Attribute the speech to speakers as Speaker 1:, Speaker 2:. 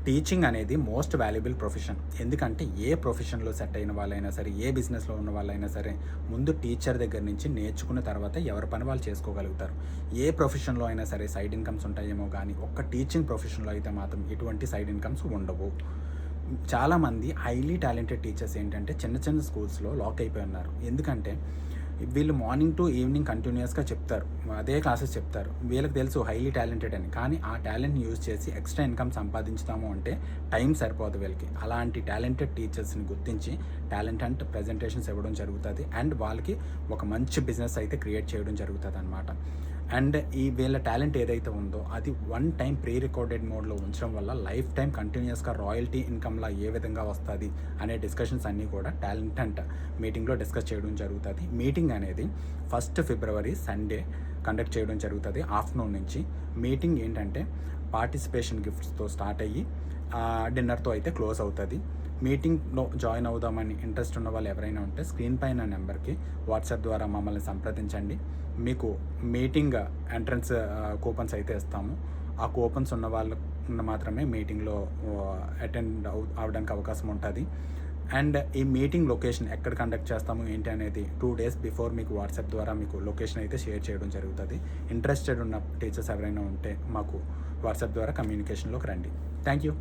Speaker 1: Teaching అనేది most valuable profession. ఎందుకంటే ఏ ప్రొఫెషన్‌లో సెట్ అయిన వాళ్ళైనా సరే, ఏ బిజినెస్‌లో ఉన్న వాళ్ళైనా సరే, ముందు టీచర్ దగ్గర నుంచి నేర్చుకున్న తర్వాత ఎవరి పని వాళ్ళు చేసుకోగలుగుతారు. ఏ ప్రొఫెషన్‌లో అయినా సరే సైడ్ ఇన్‌కమ్స్ ఉంటాయేమో గానీ, ఒక్క టీచింగ్ ప్రొఫెషన్‌లో అయితే మాత్రం ఎటువంటి సైడ్ ఇన్‌కమ్స్ ఉండవు. చాలామంది హైలీ టాలెంటెడ్ టీచర్స్ ఏంటంటే చిన్న చిన్న స్కూల్స్‌లో లాక్ అయిపోయి ఉన్నారు. ఎందుకంటే వీళ్ళు మార్నింగ్ టు ఈవినింగ్ కంటిన్యూయస్‌గా చెప్తారు. అదే క్లాసెస్ చెప్తారు. వీళ్ళకి తెలుసు హైలీ టాలెంటెడ్ అని. కానీ ఆ టాలెంట్‌ని యూజ్ చేసి ఎక్స్‌ట్రా ఇన్‌కమ్ సంపాదించుతాము అంటే టైం సరిపోదు వీళ్ళకి. అలాంటి టాలెంటెడ్ టీచర్స్‌ని గుర్తించి టాలెంట్ ప్రెజెంటేషన్స్ ఇవ్వడం జరుగుతది. అండ్ వాళ్ళకి ఒక మంచి బిజినెస్ అయితే క్రియేట్ చేయడం జరుగుతదనమాట. అండ్ వీళ్ళ టాలెంట్ ఏదైతే ఉందో అది వన్ టైం ప్రీ రికార్డెడ్ మోడ్‌లో ఉంచడం వల్ల లైఫ్ టైం కంటిన్యూయస్‌గా రాయల్టీ ఇన్‌కమ్‌లా ఏ విధంగా వస్తది అనే డిస్కషన్స్ అన్నీ కూడా టాలెంట్ మీటింగ్‌లో డిస్కస్ చేయడం జరుగుతది. మీటింగ్ అనేది 1 ఫిబ్రవరి సండే కండక్ట్ చేయడం జరుగుతది ఆఫ్టర్‌నూన్ నుంచి. మీటింగ్ ఏంటంటే పార్టిసిపేషన్ గిఫ్ట్స్‌తో స్టార్ట్ అయ్యి డిన్నర్‌తో అయితే క్లోజ్ అవుతది. మీటింగ్‌లో జాయిన్ అవుదామని ఇంట్రెస్ట్ ఉన్న వాళ్ళు ఎవరైనా ఉంటే స్క్రీన్ పైన నెంబర్‌కి వాట్సాప్ ద్వారా మమ్మల్ని సంప్రదించండి. మీకు మీటింగ్ ఎంట్రన్స్ కూపన్స్ అయితే ఇస్తాము. ఆ కూపన్స్ ఉన్న వాళ్ళు మాత్రమే మీటింగ్‌లో అటెండ్ అవ్వడానికి అవకాశం ఉంటది. అండ్ ఈ మీటింగ్ లొకేషన్ ఎక్కడ కండక్ట్ చేస్తాము ఏంటి అనేది 2 డేస్ బిఫోర్ మీకు వాట్సాప్ ద్వారా మీకు లొకేషన్ అయితే షేర్ చేయడం జరుగుతది. ఇంట్రెస్టెడ్ ఉన్న టీచర్స్ ఎవరైనా ఉంటే మాకు వాట్సాప్ ద్వారా కమ్యూనికేషన్‌లోకి రండి. Thank you.